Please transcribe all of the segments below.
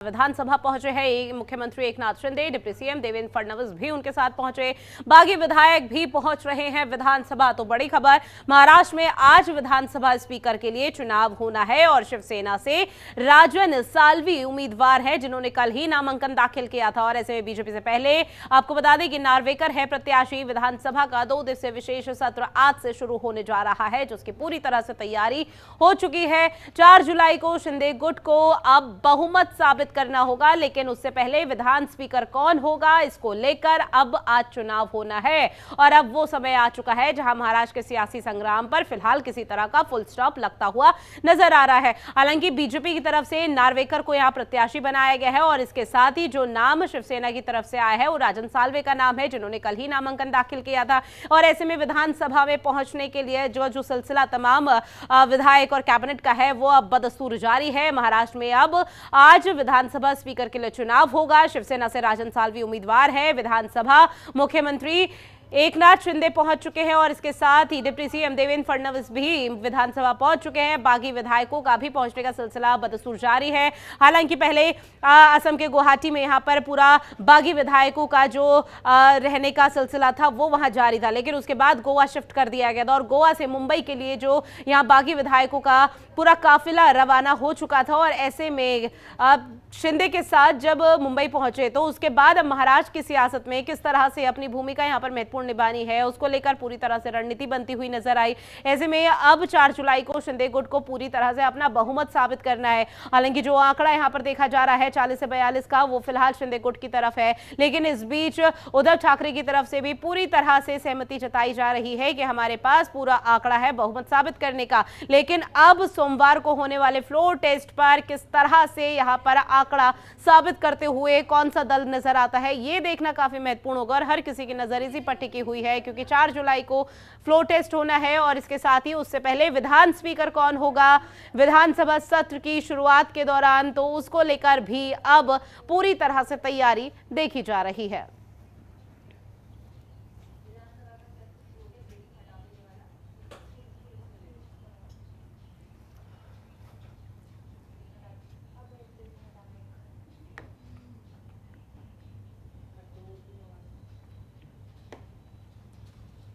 विधानसभा पहुंचे हैं मुख्यमंत्री एकनाथ शिंदे, डिप्टी सीएम देवेंद्र फडणवीस भी उनके साथ पहुंचे, बागी विधायक भी पहुंच रहे हैं विधानसभा। तो बड़ी खबर, महाराष्ट्र में आज विधानसभा स्पीकर के लिए चुनाव होना है और शिवसेना से राजन साल्वी उम्मीदवार हैं जिन्होंने कल ही नामांकन दाखिल किया था। और ऐसे में बीजेपी से पहले आपको बता दें कि नार्वेकर है प्रत्याशी। विधानसभा का 2 दिवसीय विशेष सत्र आज से शुरू होने जा रहा है, जिसकी पूरी तरह से तैयारी हो चुकी है। 4 जुलाई को शिंदे गुट को अब बहुमत साबित करना होगा, लेकिन उससे पहले विधान स्पीकर कौन होगा इसको लेकर अब आज चुनाव होना है। और अब वो समय आ चुका है जहां महाराष्ट्र के सियासी संग्राम पर फिलहाल किसी तरह का फुल स्टॉप लगता हुआ नजर आ रहा है। हालांकि बीजेपी की तरफ से नार्वेकर को यहां प्रत्याशी बनाया गया है और इसके साथ ही जो नाम शिवसेना की तरफ से आया है वो राजन साल्वे का नाम है, जिन्होंने कल ही नामांकन दाखिल किया था। और ऐसे में विधानसभा में पहुंचने के लिए जो सिलसिला तमाम विधायक और कैबिनेट का है वो अब बदस्तूर जारी है। महाराष्ट्र में अब आज विधानसभा स्पीकर के लिए चुनाव होगा। शिवसेना से राजन साल्वी उम्मीदवार है। विधानसभा मुख्यमंत्री एकनाथ शिंदे पहुंच चुके हैं और इसके साथ ही डिप्टी सीएम देवेंद्र फडणवीस भी विधानसभा पहुंच चुके हैं। बागी विधायकों का भी पहुंचने का सिलसिला बदस्तूर जारी है। हालांकि पहले असम के गुवाहाटी में यहां पर पूरा बागी विधायकों का जो रहने का सिलसिला था वो वहां जारी था, लेकिन उसके बाद गोवा शिफ्ट कर दिया गया था और गोवा से मुंबई के लिए जो यहां बागी विधायकों का पूरा काफिला रवाना हो चुका था। और ऐसे में शिंदे के साथ जब मुंबई पहुंचे तो उसके बाद अब महाराष्ट्र की सियासत में किस तरह से अपनी भूमिका यहां पर महत्वपूर्ण निभानी है उसको लेकर पूरी तरह से रणनीति बनती हुई नजर आई। ऐसे में अब 4 जुलाई को शिंदे गुट को पूरी तरह से अपना बहुमत साबित करना है। हालांकि जो आंकड़ा यहां पर देखा जा रहा है 40 से 42 का, वो फिलहाल शिंदे गुट की तरफ है, लेकिन इस बीच उद्धव ठाकरे की तरफ से भी पूरी तरह से सहमति जताई जा रही है कि हमारे पास पूरा आंकड़ा है बहुमत साबित करने का। लेकिन अब सोमवार को होने वाले फ्लोर टेस्ट पर किस तरह से यहां पर आंकड़ा साबित करते हुए कौन सा दल नजर आता है ये देखना काफी महत्वपूर्ण होगा। और हर किसी की नजर इसी पर टिकी हुई है क्योंकि 4 जुलाई को फ्लोर टेस्ट होना है और इसके साथ ही उससे पहले विधान स्पीकर कौन होगा विधानसभा सत्र की शुरुआत के दौरान, तो उसको लेकर भी अब पूरी तरह से तैयारी देखी जा रही है।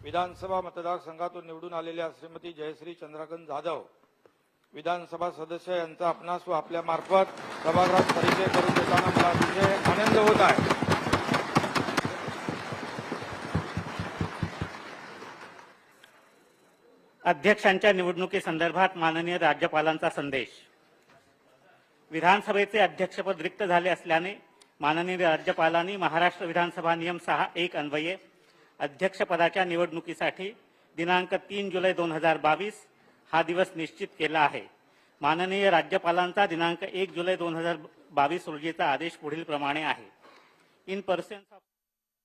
विधानसभा मतदारसंघातून निवडून आलेल्या श्रीमती जयश्री चंद्रकांत जाधव विधानसभा सदस्य यांचा आपणास व आपल्या मार्फत सभागृहात परिचय करून देताना मला अतिशय आनंद होत आहे। अध्यक्षांच्या निवडणुकीसंदर्भात माननीय राज्यपालांचा संदेश। विधानसभेचे अध्यक्षपद रिक्त झाले असल्याने माननीय राज्यपालांनी महाराष्ट्र विधानसभा नियम 6(1) अन्वये अध्यक्षपदाच्या निवडणुकीसाठी दिनांक 3 जुलै 2022 हा दिवस निश्चित केला आहे। माननीय राज्यपालांचा दिनांक 1 जुलै 2022 रोजीचा आदेश पुढील प्रमाणे आहे। इन पर्सन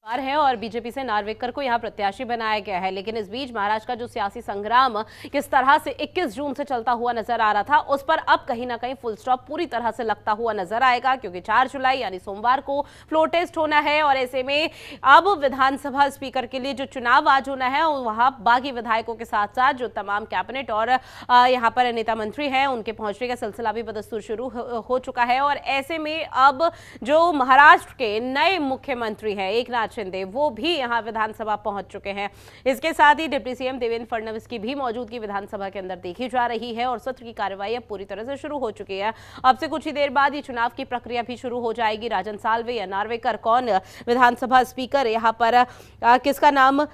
है और बीजेपी से नार्वेकर को यहां प्रत्याशी बनाया गया है। लेकिन इस बीच महाराष्ट्र का जो सियासी संग्राम किस तरह से 21 जून से चलता हुआ नजर आ रहा था उस पर अब कहीं ना कहीं फुल स्टॉप पूरी तरह से लगता हुआ नजर आएगा, क्योंकि 4 जुलाई यानी सोमवार को फ्लोर टेस्ट होना है। और ऐसे में अब विधानसभा स्पीकर के लिए जो चुनाव आज होना है वहां बागी विधायकों के साथ साथ जो तमाम कैबिनेट और यहाँ पर नेता मंत्री हैं उनके पहुंचने का सिलसिला भी बदस्तूर शुरू हो चुका है। और ऐसे में अब जो महाराष्ट्र के नए मुख्यमंत्री हैं एकनाथ शिंदे, वो भी यहां विधानसभा पहुंच चुके हैं। इसके साथ ही डिप्टी सीएम देवेंद्र फडणवीस की भी मौजूदगी विधानसभा के अंदर देखी जा रही है और सत्र की कार्यवाही अब पूरी तरह से शुरू हो चुकी है। अब से कुछ ही देर बाद ये चुनाव की प्रक्रिया भी शुरू हो जाएगी। राजन साल्वे या नार्वेकर कौन विधानसभा स्पीकर यहां पर किसका नाम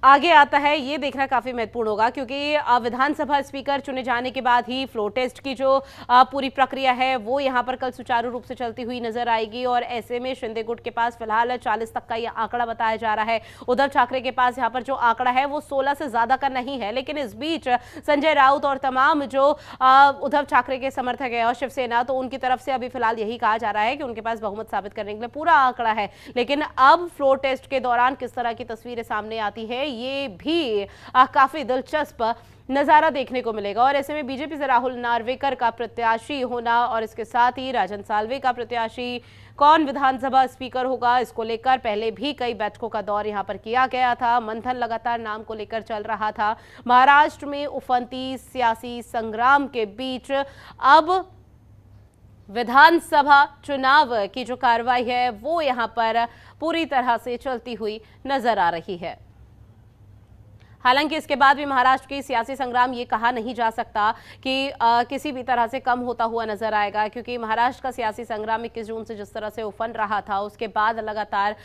आगे आता है ये देखना काफी महत्वपूर्ण होगा, क्योंकि विधानसभा स्पीकर चुने जाने के बाद ही फ्लोर टेस्ट की जो पूरी प्रक्रिया है वो यहां पर कल सुचारू रूप से चलती हुई नजर आएगी। और ऐसे में शिंदे गुट के पास फिलहाल 40 तक का ये आंकड़ा बताया जा रहा है। उद्धव ठाकरे के पास यहां पर जो आंकड़ा है वो 16 से ज्यादा का नहीं है, लेकिन इस बीच संजय राउत और तमाम जो उद्धव ठाकरे के समर्थक है और शिवसेना, तो उनकी तरफ से अभी फिलहाल यही कहा जा रहा है कि उनके पास बहुमत साबित करने के लिए पूरा आंकड़ा है। लेकिन अब फ्लोर टेस्ट के दौरान किस तरह की तस्वीरें सामने आती है ये भी काफी दिलचस्प नजारा देखने को मिलेगा। और ऐसे में बीजेपी से राहुल नार्वेकर का प्रत्याशी होना और इसके साथ ही राजन साल्वे का प्रत्याशी कौन विधानसभा स्पीकर होगा इसको लेकर पहले भी कई बैठकों का दौर यहां पर किया गया था। मंथन लगातार नाम को लेकर चल रहा था। महाराष्ट्र में उफनती सियासी संग्राम के बीच अब विधानसभा चुनाव की जो कार्रवाई है वो यहां पर पूरी तरह से चलती हुई नजर आ रही है। हालांकि इसके बाद भी महाराष्ट्र की सियासी संग्राम ये कहा नहीं जा सकता कि किसी भी तरह से कम होता हुआ नजर आएगा, क्योंकि महाराष्ट्र का सियासी संग्राम 21 जून से जिस तरह से उफन रहा था, उसके बाद लगातार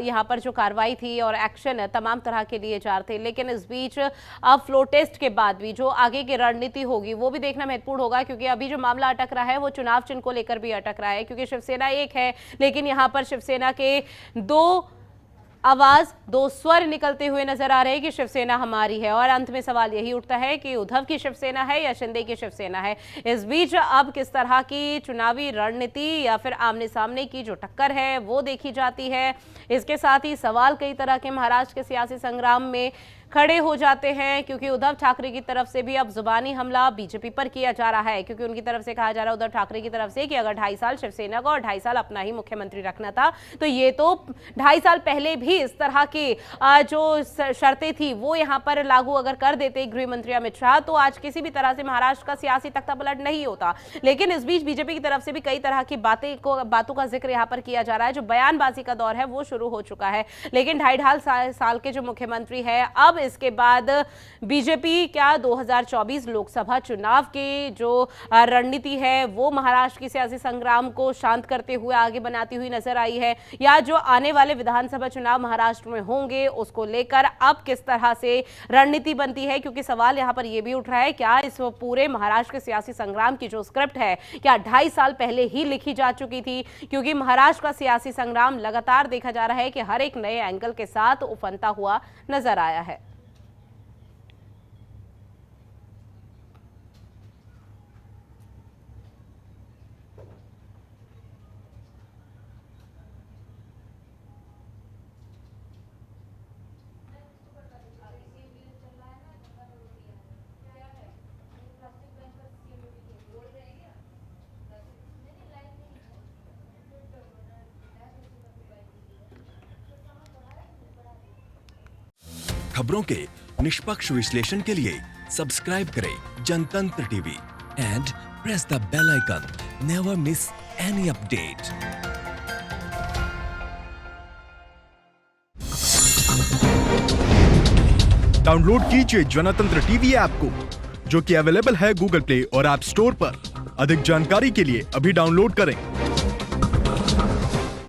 यहां पर जो कार्रवाई थी और एक्शन तमाम तरह के लिए जा रहे थे। लेकिन इस बीच अब फ्लो टेस्ट के बाद भी जो आगे की रणनीति होगी वो भी देखना महत्वपूर्ण होगा, क्योंकि अभी जो मामला अटक रहा है वो चुनाव चिन्ह को लेकर भी अटक रहा है, क्योंकि शिवसेना एक है लेकिन यहां पर शिवसेना के दो आवाज, दो स्वर निकलते हुए नजर आ रहे हैं कि शिवसेना हमारी है। और अंत में सवाल यही उठता है कि उद्धव की शिवसेना है या शिंदे की शिवसेना है। इस बीच अब किस तरह की चुनावी रणनीति या फिर आमने सामने की जो टक्कर है वो देखी जाती है। इसके साथ ही सवाल कई तरह के महाराष्ट्र के सियासी संग्राम में खड़े हो जाते हैं, क्योंकि उद्धव ठाकरे की तरफ से भी अब जुबानी हमला बीजेपी पर किया जा रहा है, क्योंकि उनकी तरफ से कहा जा रहा है, उद्धव ठाकरे की तरफ से, कि अगर 2.5 साल शिवसेना का और 2.5 साल अपना ही मुख्यमंत्री रखना था तो ये तो 2.5 साल पहले भी इस तरह की जो शर्तें थी वो यहाँ पर लागू अगर कर देते गृह मंत्री अमित शाह तो आज किसी भी तरह से महाराष्ट्र का सियासी तख्ता पलट नहीं होता। लेकिन इस बीच बीजेपी की तरफ से भी कई तरह की बातों का जिक्र यहाँ पर किया जा रहा है। जो बयानबाजी का दौर है वो शुरू हो चुका है, लेकिन 2.5 साल के जो मुख्यमंत्री है, अब इसके बाद बीजेपी क्या 2024 लोकसभा चुनाव की जो रणनीति है वो महाराष्ट्र की सियासी संग्राम को शांत करते हुए आगे बनाती हुई नजर आई है, या जो आने वाले विधानसभा चुनाव महाराष्ट्र में होंगे उसको लेकर अब किस तरह से रणनीति बनती है। क्योंकि सवाल यहां पर यह भी उठ रहा है, क्या इस पूरे महाराष्ट्र के सियासी संग्राम की जो स्क्रिप्ट है क्या 2.5 साल पहले ही लिखी जा चुकी थी, क्योंकि महाराष्ट्र का सियासी संग्राम लगातार देखा जा रहा है कि हर एक नए एंगल के साथ उफनता हुआ नजर आया है। खबरों के निष्पक्ष विश्लेषण के लिए सब्सक्राइब करें Jantantra TV and press the bell icon. Never miss any update. Download कीजिए जनतंत्र टीवी ऐप को, जो कि अवेलेबल है गूगल प्ले और ऐप स्टोर पर। अधिक जानकारी के लिए अभी डाउनलोड करें।